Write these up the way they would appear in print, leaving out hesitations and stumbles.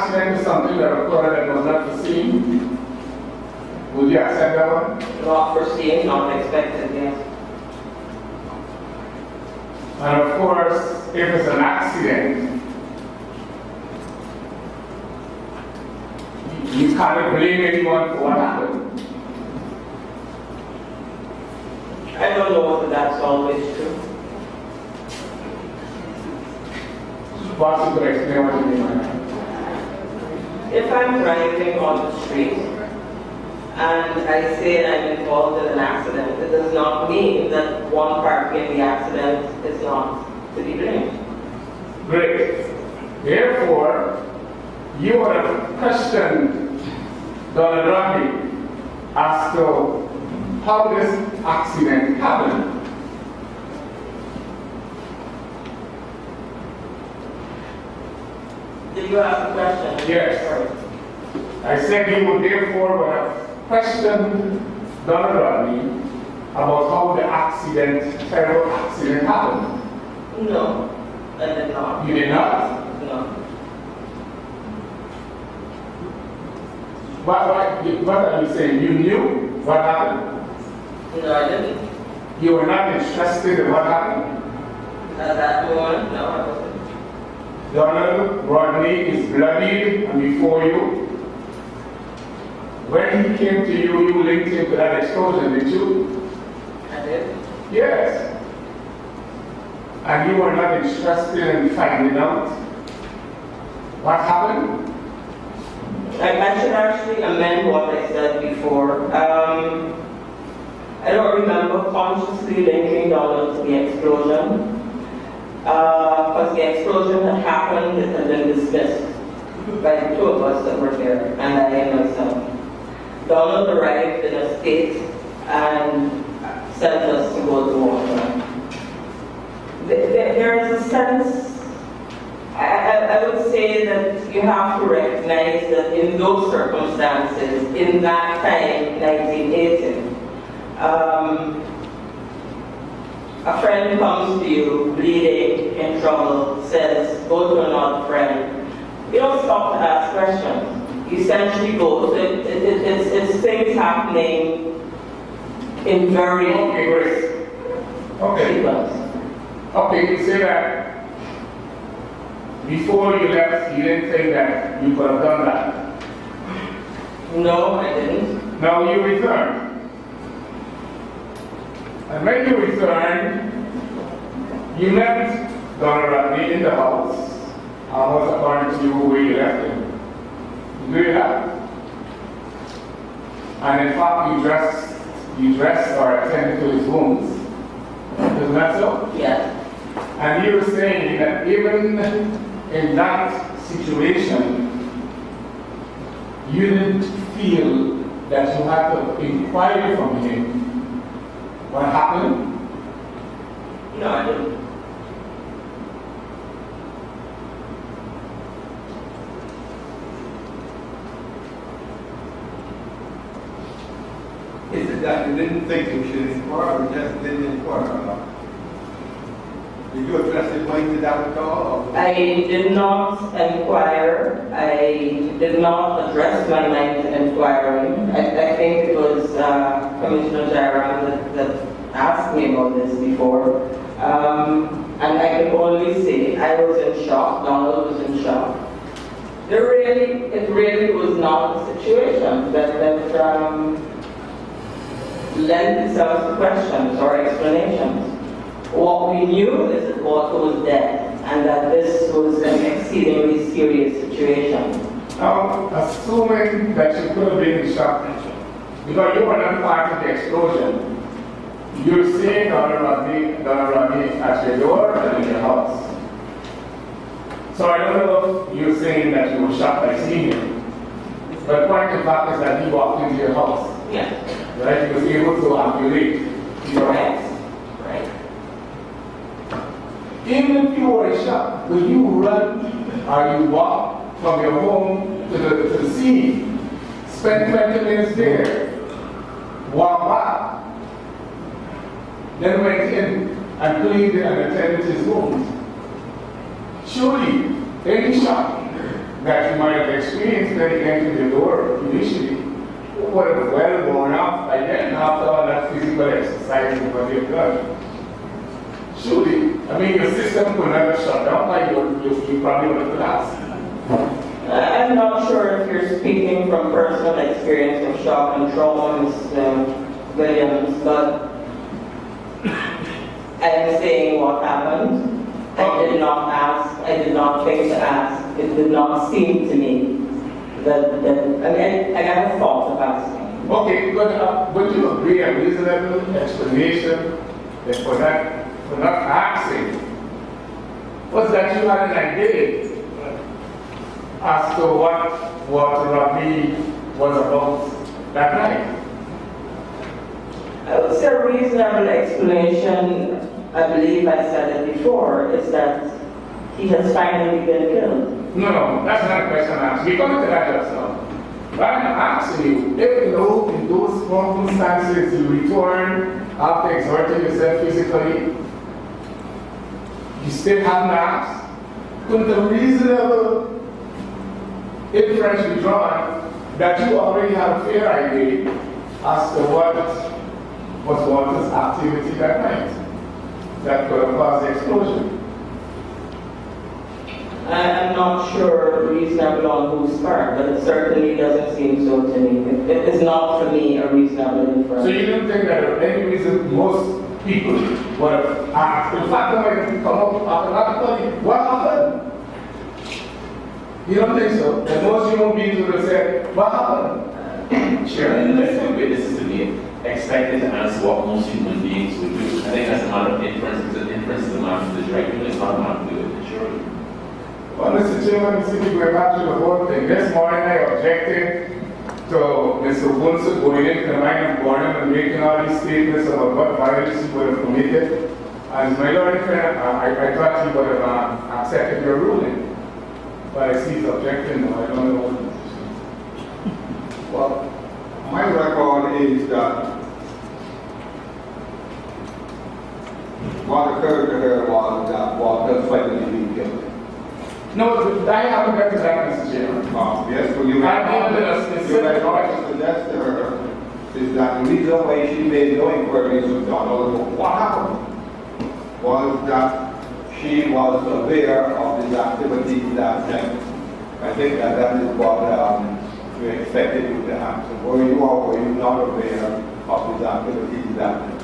accident is something that occurred that was not foreseen, would you accept that one? Not foreseen, not expected, yes. And of course, if it's an accident, you can't blame anyone for what happened. I don't know whether that's always true. Perhaps you could explain what you mean by that. If I'm driving on the street and I say I'm involved in an accident, it does not mean that one party in the accident is not to be blamed. Great. Therefore, you would have questioned Dr. Rodney as to how this accident happened. Did you ask a question? Yes. Sorry. I said you would therefore would have questioned Dr. Rodney about how the accident, terrible accident happened. No, I did not. You did not? No. What are you saying? You knew what happened? No, I didn't. You were not interested in what happened? At that moment, no, I wasn't. Donald Rodney is bloodied and before you. When he came to you, you linked him to that explosion, did you? I did. Yes. And you were not interested in finding out what happened? I should actually amend what I said before. I don't remember consciously linking Donald to the explosion. Because the explosion had happened, it had been dismissed by the two of us that were there, and I myself. Donald arrived in a state and sent us to go to water. There is a sense, I would say that you have to recognize that in those circumstances, in that time, 1980, a friend comes to you, bleeding, in trouble, says, go to another friend. You don't stop to ask questions. You essentially go. So it's things happening in very great. sequence. Okay, you say that before you left, you didn't think that you could have done that. No, I didn't. Now you returned. And when you returned, you met Dr. Rodney in the house, almost according to you where you left him. Do you have? And in fact, you dressed or attended to his wounds. Isn't that so? Yes. And you were saying that even in that situation, you didn't feel that you had to inquire from him what happened? No, I didn't. Is it that you didn't think you should inquire or just didn't inquire? Did you address the point to that at all? Or? I did not inquire. I did not address my mind to inquiring. I think it was Commissioner Jairam that asked me about this before. And I can only say I was in shock, Donald was in shock. It really was not a situation that lent itself to questions or explanations. What we knew is that Walter was dead and that this was an exceedingly serious situation. Now, assuming that you could have been in shock, because you were not part of the explosion, you're seeing Dr. Rodney at your door and in your house. So I don't know if you're saying that you were shocked by seeing him. But the point of fact is that he walked into your house. Yeah. Right? He was able to ambulate your house. Right. Even if you were shocked, will you run or you walk from your home to the scene, spend 20 minutes there, walk back, then went in and cleaned and attended his wounds? Surely, any shock that you might have experienced when you entered the door initially would have well worn off by then after all that physical exercise and what you've done. Surely, I mean, your system could never shut down, like you probably would have collapsed. I'm not sure if you're speaking from personal experience of shock and trauma, Ms. Williams, but I'm saying what happened. I did not ask, I did not think to ask. It did not seem to me that I mean, I never thought of asking. Okay, but you agree a reasonable explanation that for not asking was that you had an idea as to what Rodney was about that night. I would say a reasonable explanation, I believe I said it before, is that he has finally been killed. No, that's not a question I asked. We come to that just now. But I'm asking you, if in those circumstances you return after exerting yourself physically, you still haven't asked, couldn't a reasonable inference be drawn that you already have a fair idea as to what was Walter's activity that night that could have caused the explosion? I'm not sure reasonable on whose part, but it certainly doesn't seem so to me. It is not for me a reasonable inference. So you don't think that there any reason most people would have asked? In fact, they might have come up automatically, what happened? You don't think so? That most human beings would have said, what happened? Sure, and I think witnesses to be expected to answer what most human beings would do. I think that's a matter of inference, because inference is a matter of the jury, it's not a matter of the jury. Well, Mr. Chairman, Mr. Chief, going back to the whole thing. This morning I objected to Mr. Bunsen going into the mine and Bornham and making all these statements about what violence he would have committed. As my lord friend, I thought he would have accepted your ruling. But I see he's objecting now. I don't know what. Well, my record is that what occurred to her was that Walter finally being killed. No, I haven't got to that, Mr. Chairman. Yes, but you I had gave it a specific to suggest to her is that the reason why she made no inquiries with Donald about what happened was that she was aware of his activities that night. I think that is what we expected you to answer. Were you or were you not aware of his activities that night?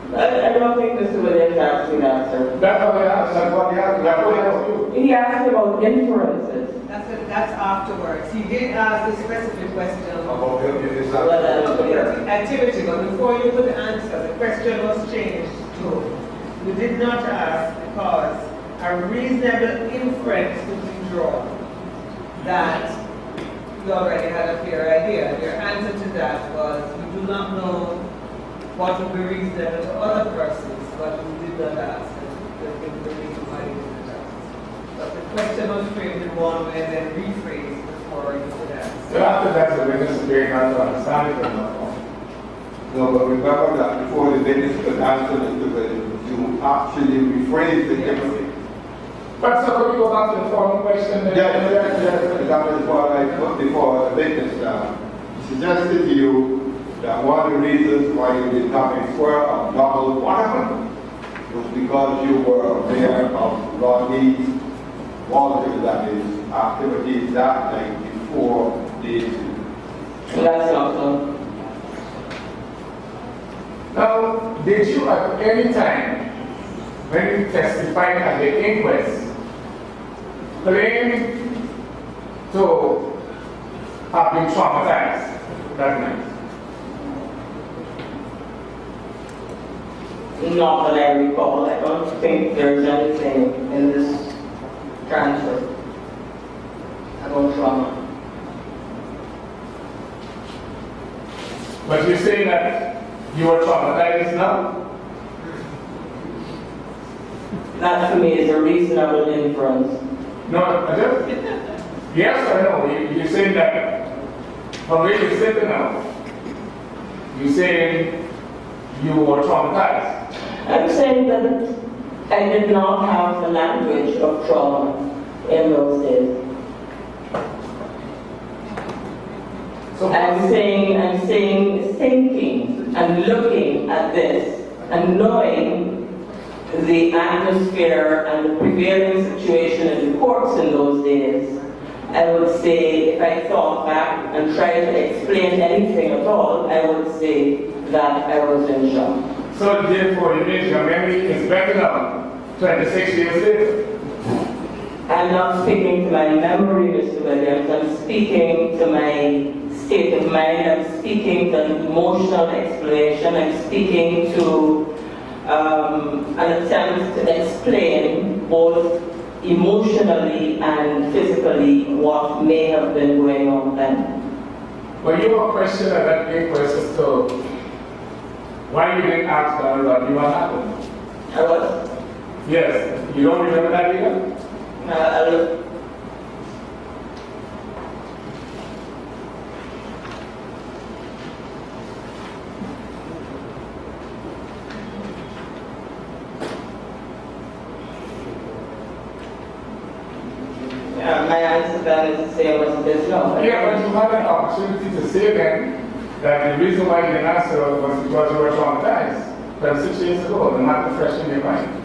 I don't think Mr. Williams asked me that, sir. That's what I asked. That's what he asked. That's what I asked you. He asked me about inferences. That's afterwards. He did ask the specific question About his of the activity, but before you could answer, the question was changed to, you did not ask because a reasonable inference could be drawn that you already had a fair idea. Your answer to that was, you do not know what would be reasonable to other persons, but you did not ask. And the reason why you didn't ask. But the question was framed in one way and then rephrased before you could ask. So after that, the witness is very hard to understand it or not. No, but remember that before the witness could answer Mr. Williams, you actually rephrased it differently. But so could we go back to the former question? That is what I put before the witness suggested to you that one of the reasons why you did not inquire of Donald what happened was because you were aware of Rodney Walter, that is, activities that night before the incident. That's not so. Now, did you at any time, when you testified at the inquest, claim to have been traumatized that night? Not that I recall. I don't think there's anything in this transfer about trauma. But you say that you were traumatized now? That to me is a reasonable inference. No, I just, yes or no? You're saying that from where you're sitting now, you're saying you were traumatized. I'm saying that I did not have the language of trauma in those days. So I'm saying, thinking and looking at this and knowing the atmosphere and the prevailing situation in the courts in those days, I would say, if I thought back and tried to explain anything at all, I would say that I was in shock. So therefore, you mean your memory is better now, 26 years later? I'm not speaking to my memory, Mr. Williams. I'm speaking to my state of mind. I'm speaking to an emotional explanation. I'm speaking to an attempt to explain both emotionally and physically what may have been going on then. Well, you were questioned at that inquest as to why you didn't ask Rodney what happened. I was. Yes, you don't remember that either? My answer then is the same as it is now. Yeah, but you had an opportunity to say then that the reason why you didn't answer was because you were traumatized 36 years ago, the matter fresh in your mind.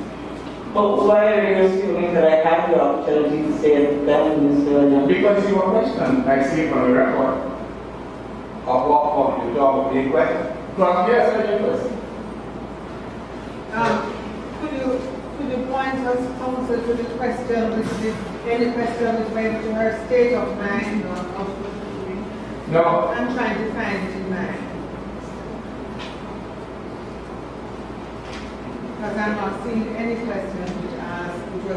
But why are you assuming that I had the opportunity to say it then, Mr. Williams? Because you were questioned, I see it from the record. Of what point? You talk about the inquest? From yes, I was. Could you point us, counsel, to the question, any question which went to her state of mind or of No. I'm trying to find it in mind. Because I'm not seeing any questions which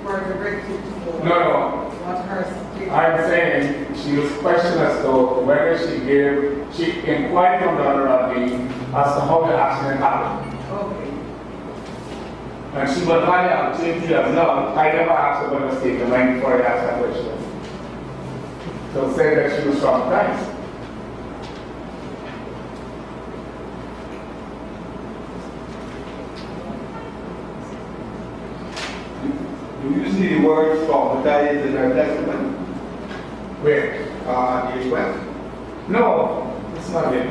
were directed to No. what her state. I'm saying she was questioned as to whether she inquired from Dr. Rodney as to how the accident happened. Okay. And she was not the opportunity of no, I never asked her about the state of mind before I asked that question. So say that she was traumatized. Do you see the words traumatized in her testimony? Where? The inquest? No, it's not it.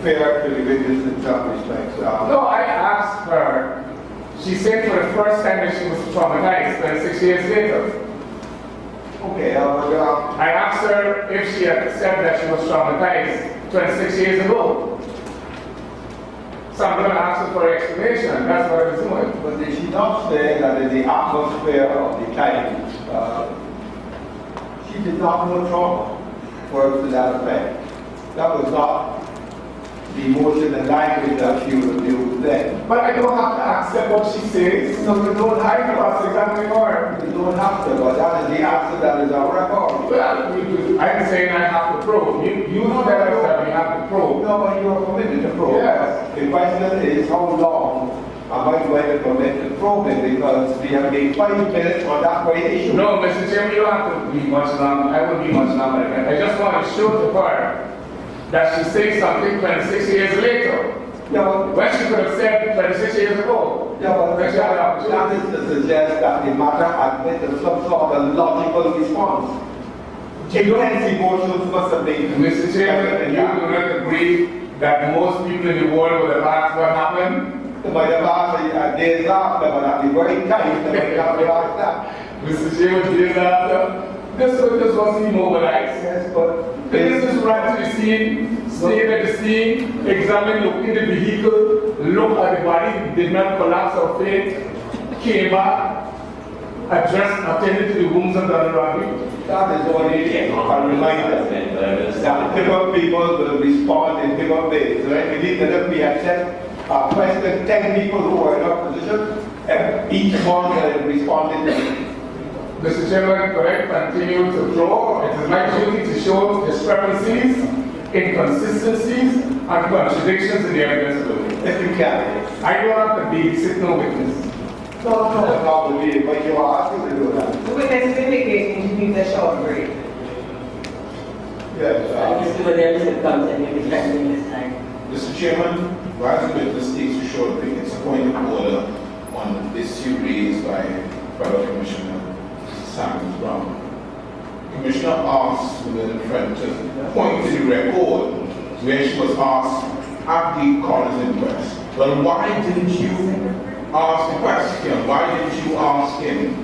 Fair to the witness in some respects. No, I asked her. She said for the first time that she was traumatized 26 years later. Okay, I asked her if she had said that she was traumatized 26 years ago. So I'm going to ask her for an explanation. That's what I was doing. but did she not say that in the atmosphere of the time, she did not know trauma, words to that effect? That was not the emotion and language that she would have used then. But I don't have to accept what she says. No, you don't I have know that's exactly her. to. You don't have to, but that is the answer that is on record. Well, I'm saying I have to prove. You know that I said we have to prove. No, but you are committed to probe. Yes. The question is how long am I going to commit to probing, because we have been 5 minutes on that very issue. No, Mr. Chairman, you don't have to be much longer. I won't be much longer. I just want to show to her that she said something 26 years later. Yeah, When she could have said 26 years ago. but When she had the that opportunity. is to suggest that the matter admitted some sort of logical response. Intense emotions must have been. Mr. Chairman, you do not agree that most people in the world would have asked what happened? They might have asked days after, but at the very time, they might have asked that. Mr. Chairman, days after, this witness was immobilized. Yes, but The witness ran to the scene, stayed at the scene, examined, looked in the vehicle, looked at the body, did not collapse or faint, came back, addressed, attended to the wounds of the Rodney. that is only a reminder that different people will respond in different ways. Right? We need to be accept question 10 people who were in our position, and each one will respond in. Mr. Chairman, could I continue to draw? It is my duty to show discrepancies, inconsistencies, and contradictions in the evidence below. If you can. I don't have to babysit no witness. No, not believe, but you are asking to do that. The witness is indicating she needs a short break. Yes. Mr. Williams will continue defending this time. Mr. Chairman, rising witness takes a short break. It's a point of order on the issue raised by fellow Commissioner Simons Brown. Commissioner asked the friend to point to the record where she was asked at the coroner's inquest, well, why didn't you ask the question? Why didn't you ask him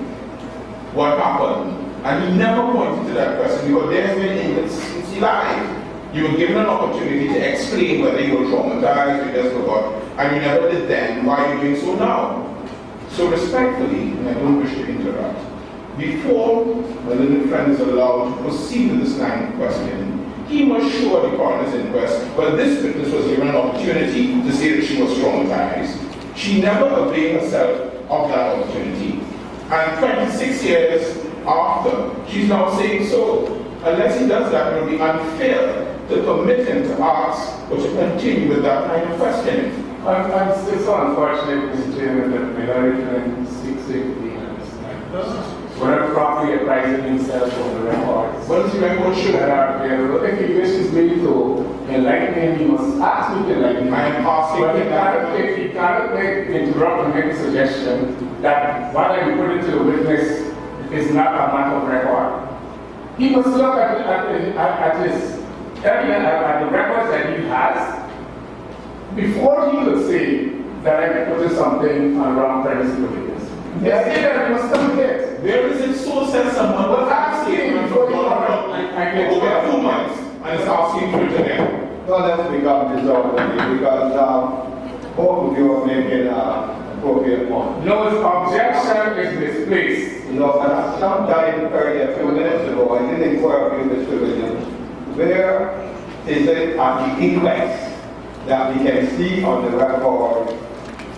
what happened? And he never pointed to that question because there's been inconsistency live. You were given an opportunity to explain whether you were traumatized, you just forgot, and you never did then. Why are you doing so now? So respectfully, and I don't wish to interrupt, before my little friend is allowed to proceed with this line of questioning, he must show the coroner's inquest, but this witness was given an opportunity to say that she was traumatized. She never availed herself of that opportunity. And 26 years after, she's now saying so. Unless he does that, it will be unfair to permit him to ask or to continue with that kind of questioning. It's so unfortunate, Mr. Chairman, that minority friend seeks to be understood. Whenever properly apprising himself of the records. What does the record show? That are available. If he wishes me to enlighten him, he must ask me to enlighten him. I am asking But him he cannot interrupt and make a suggestion that what I put it to the witness is not a matter of record. He must look at his evidence, at the records that he has, before he could say that I put something on wrong premise to the witness. Yes, he must come here. Where is it so that someone was asking for over 2 months and is asking for it again? So let's become disorderly because both of you are making an appropriate point. No, his objection is misplaced. You know, but sometime earlier, a few minutes ago, I did inquire of you, Mr. Williams, where is it at the inquest that we can see on the record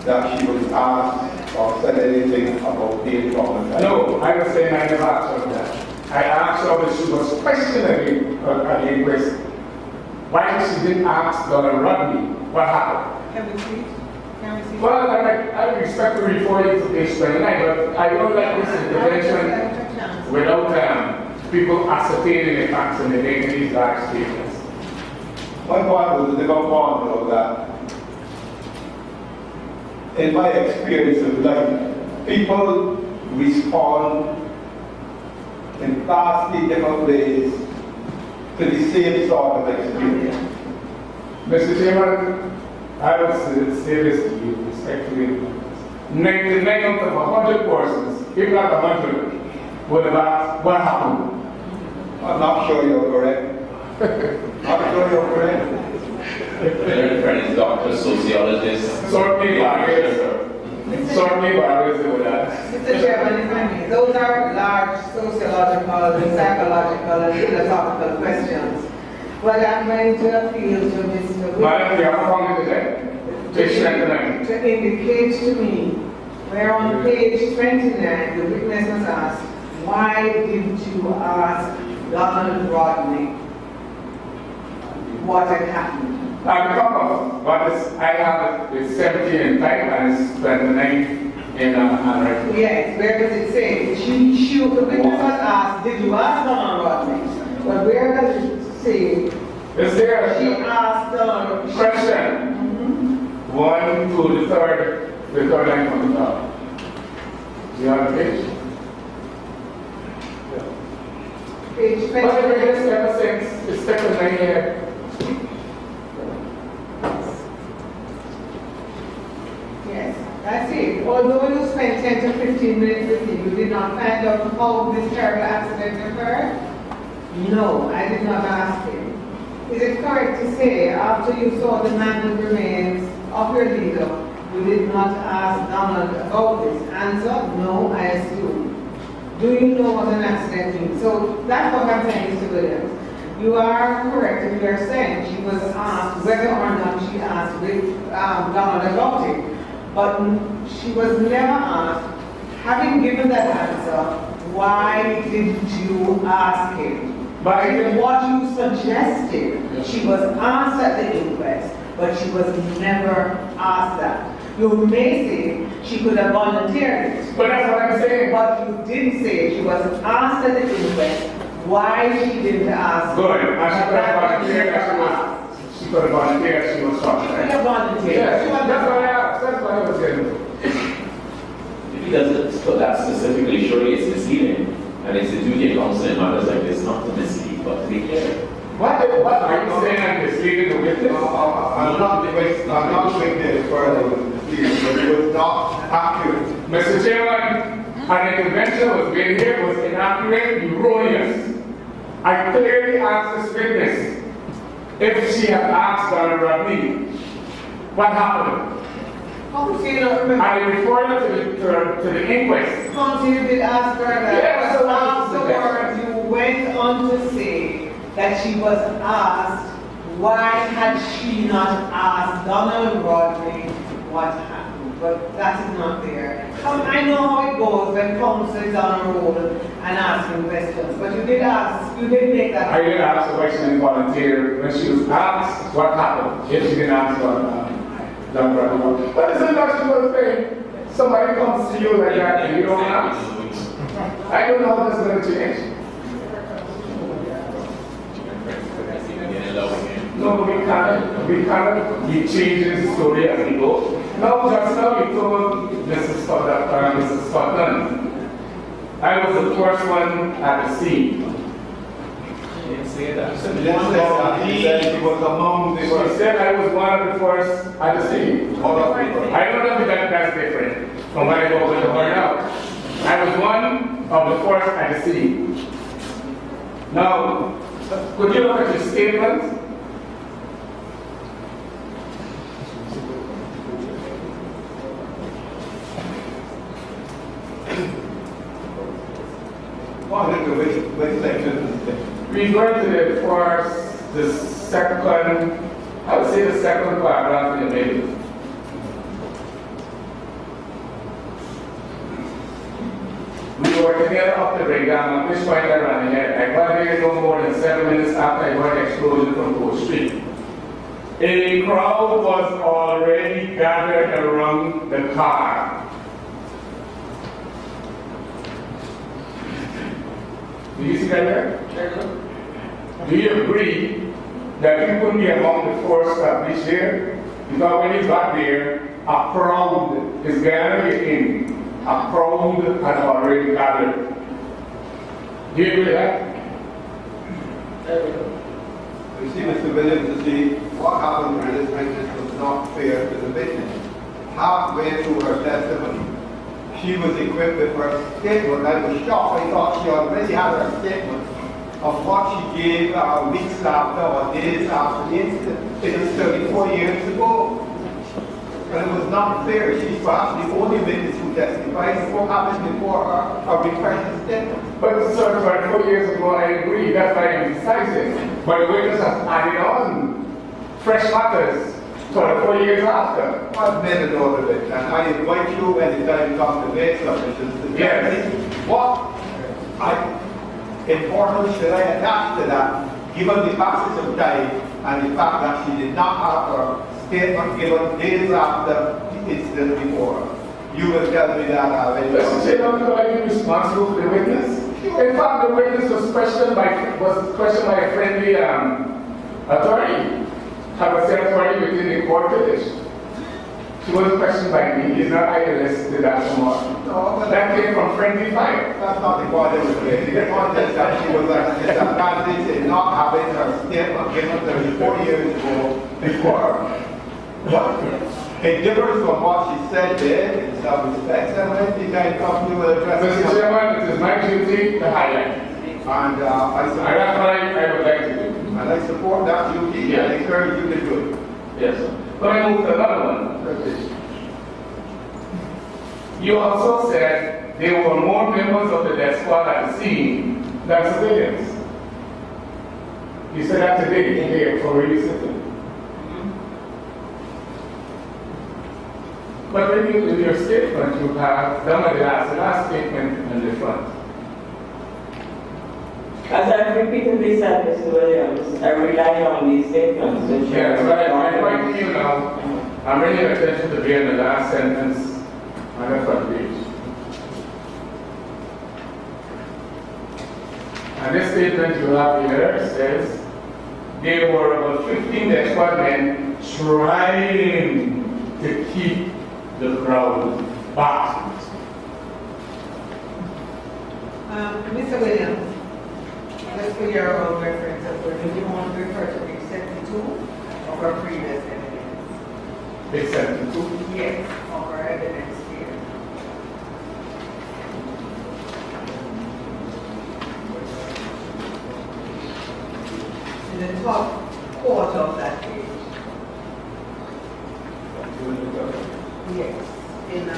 that she was asked or said anything about being traumatized? No, I was saying I never asked her that. I asked her when she was questioning at the inquest why she didn't ask Dr. Rodney what happened. Can we see? Can we see? Well, I respectfully refer you to page 29, but I don't like this intervention without people ascertaining the facts and making these large statements. My point was the different point of that. In my experience of life, people respond in vastly different ways to the same sort of experience. Mr. Chairman, I would say this to you respectfully. 99 out of 100 persons, if not 100, would have asked what happened. I'm not sure you're correct. I'm sure you're correct. Very friend, doctor, sociologist. Certainly barriers, certainly barriers they would ask. Mr. Chairman, if I may, those are large sociological and psychological and philosophical questions. What I'm going to appeal to Mr. Madam, we have found it today. Page 29. to indicate to me where on page 29 the witness was asked, why did you ask Donald Rodney what had happened? Now, the top what is, I have is 17 in type and it's 29 in handwriting. Yes, where does it say? The witness was asked, did you ask Donald Rodney? But where does it say? Is there She a asked Donald. question? 1 to the third line from the top. Do you have the page? Page But 29. it is ever since it's second line here. Yes, that's it. Although you spent 10 to 15 minutes with him, you did not find out how this terrible accident occurred? No, I did not ask him. Is it correct to say, after you saw the mangled remains of your leader, you did not ask Donald about this? Answer, no, I assume. Do you know what an accident means? So that's what I'm saying, Mr. Williams. You are correct if you are saying she was asked whether or not she asked Donald about it. But she was never asked, having given that answer, why did you ask him? But what you suggested, she was asked at the inquest, but she was never asked that. You may say she could have volunteered it. But that's what I'm saying. But you didn't say she was asked at the inquest why she didn't ask. Good. And she could have volunteered as she could have volunteered as she was She talking. could have volunteered. Yes, She was- that's what I asked. That's what I was getting to. If he doesn't put that specifically, surely it's misleading. I And it's the duty of counsel in matters like this not to mislead, but to be clear. What are you saying I'm misleading the witness? I'm not going any further with the case, but it was not accurate. Mr. Chairman, an intervention was made here, was inaccurate, erroneous. I clearly asked this witness if she had asked Donna Rodney what happened. Counsel, you don't remember? I referred her to the inquest. Counsel, you did ask her that. Yes, But so afterwards, you went on to say that she was asked, why had she not asked Donald Rodney what happened? But that is not there. I know how it goes when counsel is on a roll and asking questions, but you did ask, you did make that. I didn't ask the question and volunteer when she was asked what happened. If she didn't ask what Donna Rodney was. But it's a national thing. Somebody comes to you like that and you don't ask. I don't know how this is going to change. No, but we cannot be changing the story as we go. Now, just now you told Mrs. Scotland, I was the first one at the scene. You didn't say that. He said he was among the She first. said I was one of the first at the scene. All of them. I don't know if that's different from what I go with her now. I was one of the first at the scene. Now, could you look at your statement? Which section is it? We go to the first, the second, I would say the second paragraph in the middle. We were together up the breakdown, at which point I ran ahead. I got there no more than 7 minutes after I heard the explosion from Court Street. A crowd was already gathered around the car. Do you see that there? Do you agree that you couldn't be among the first that reached there? Because when you got there, a crowd is gathering in. A crowd had already gathered. Do you agree with that? You see, Mr. Williams, you see, what happened with this witness was not fair to the witness. Halfway through her testimony, she was equipped with her statement. I was shocked. I thought she already had her statement of what she gave weeks after or days after the incident. It was 34 years ago. And it was not fair. She's perhaps the only witness who testified. What happened before her refreshing statement? But sir, 24 years ago, I agree. That's why I'm emphasizing. But the witness has added on fresh matters 24 years after. I've made a note of it, and I invite you when the time comes to make submissions to tell me what importance should I attach to that, given the passage of time and the fact that she did not have her statement given days after the incident before her. You will tell me that Mr. Chairman, do I be responsible for the witness? In fact, the witness was questioned by a friendly attorney. Have a secretary within the court village. She wasn't questioned by me. It's not I listed that tomorrow. No, but That came from friendly fire. that's not the point of it. The point is that she was at a disadvantage in not having her statement given 34 years ago before her. But it differs from what she said there in some respects, and when the time comes, you will address Mr. it. Chairman, it is my duty to highlight. And And that's what I would like to do. and I support that duty Yes. and encourage you to do it. Yes, sir. But I move to another one. You also said there were more members of the death squad at the scene than civilians. You said that today, here, for where you sitting. But when you, in your statement, you have done the last statement in the front. As I've repeatedly said, Mr. Williams, I rely on these statements to ensure. Yes, but I'm pointing to you now. I'm bringing your attention to be in the last sentence on the front page. And this statement you have here says, there were about 15 expert men trying to keep the crowd back. Mr. Williams, just for your own reference, do you want to refer to page 72 of our previous evidence? Page 72. Yes, of our evidence here. In the top quarter of that page. Yes, in